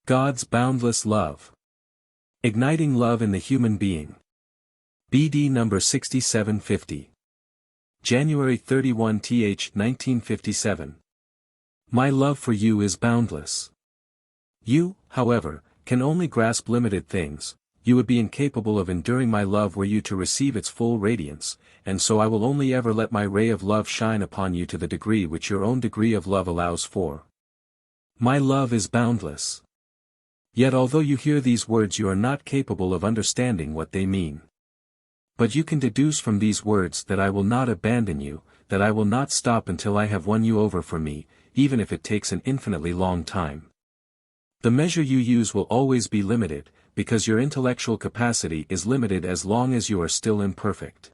God's boundless love. Igniting love in the human being. BD number 6750. January 31 th 1957. My love for you is boundless. You, however, can only grasp limited things. You would be incapable of enduring my love were you to receive its full radiance, and so I will only ever let my ray of love shine upon you to the degree which your own degree of love allows for. My love is boundless. Yet although you hear these words you are not capable of understanding what they mean. But you can deduce from these words that I will not abandon you, that I will not stop until I have won you over for me, even if it takes an infinitely long time. The measure you use will always be limited, because your intellectual capacity is limited as long as you are still imperfect.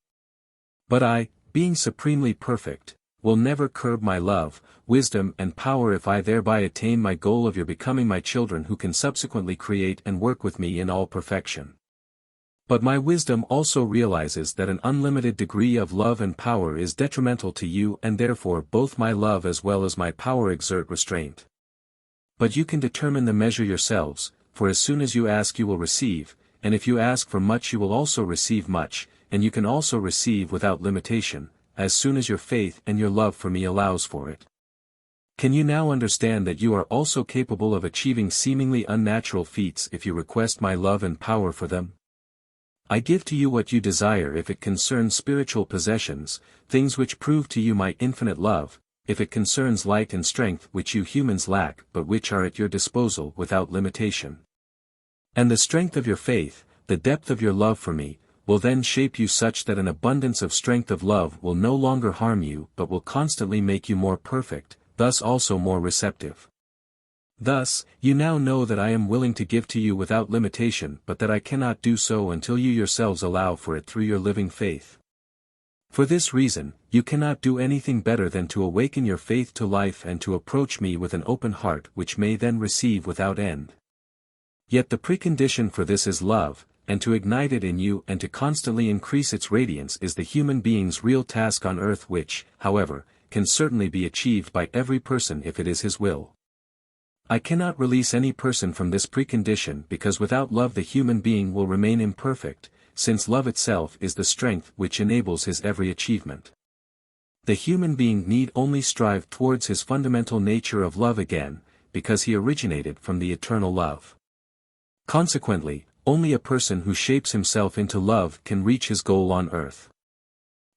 But I, being supremely perfect, will never curb my love, wisdom and power if I thereby attain my goal of your becoming my children who can subsequently create and work with me in all perfection. But my wisdom also realizes that an unlimited degree of love and power is detrimental to you and therefore both my love as well as my power exert restraint. But you can determine the measure yourselves, for as soon as you ask you will receive, and if you ask for much you will also receive much, and you can also receive without limitation, as soon as your faith and your love for me allows for it. Can you now understand that you are also capable of achieving seemingly unnatural feats if you request my love and power for them? I give to you what you desire if it concerns spiritual possessions, things which prove to you my infinite love, if it concerns light and strength which you humans lack but which are at your disposal without limitation. And the strength of your faith, the depth of your love for me, will then shape you such that an abundance of strength of love will no longer harm you but will constantly make you more perfect, thus also more receptive. Thus, you now know that I am willing to give to you without limitation but that I cannot do so until you yourselves allow for it through your living faith. For this reason, you cannot do anything better than to awaken your faith to life and to approach me with an open heart which may then receive without end. Yet the precondition for this is love, and to ignite it in you and to constantly increase its radiance is the human being's real task on earth which, however, can certainly be achieved by every person if it is his will. I cannot release any person from this precondition because without love the human being will remain imperfect, since love itself is the strength which enables his every achievement. The human being need only strive towards his fundamental nature of love again, because he originated from the eternal love. Consequently, only a person who shapes himself into love can reach his goal on earth.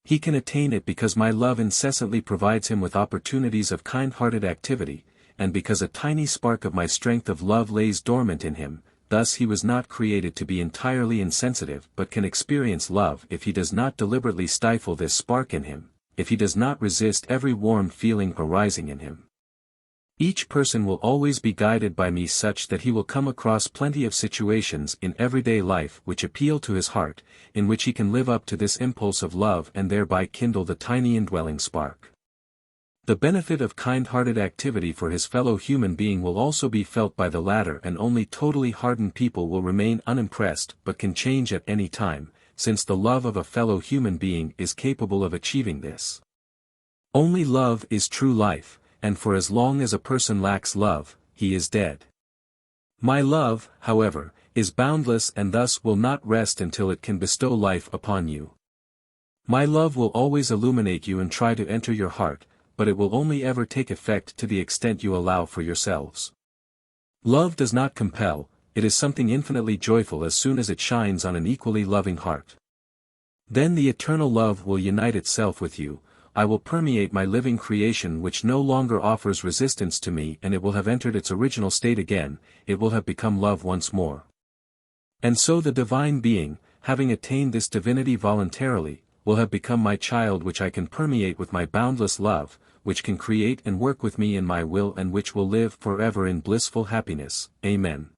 He can attain it because my love incessantly provides him with opportunities of kind-hearted activity, and because a tiny spark of my strength of love lays dormant in him. Thus he was not created to be entirely insensitive but can experience love if he does not deliberately stifle this spark in him, if he does not resist every warm feeling arising in him. Each person will always be guided by me such that he will come across plenty of situations in everyday life which appeal to his heart, in which he can live up to this impulse of love and thereby kindle the tiny indwelling spark. The benefit of kind-hearted activity for his fellow human being will also be felt by the latter and only totally hardened people will remain unimpressed but can change at any time, since the love of a fellow human being is capable of achieving this. Only love is true life, and for as long as a person lacks love, he is dead. My love, however, is boundless and thus will not rest until it can bestow life upon you. My love will always illuminate you and try to enter your heart, but it will only ever take effect to the extent you allow for yourselves. Love does not compel, it is something infinitely joyful as soon as it shines on an equally loving heart. Then the eternal love will unite itself with you, I will permeate my living creation which no longer offers resistance to me and it will have entered its original state again, it will have become love once more. And so the divine being, having attained this divinity voluntarily, will have become my child which I can permeate with my boundless love, which can create and work with me in my will and which will live forever in blissful happiness. Amen.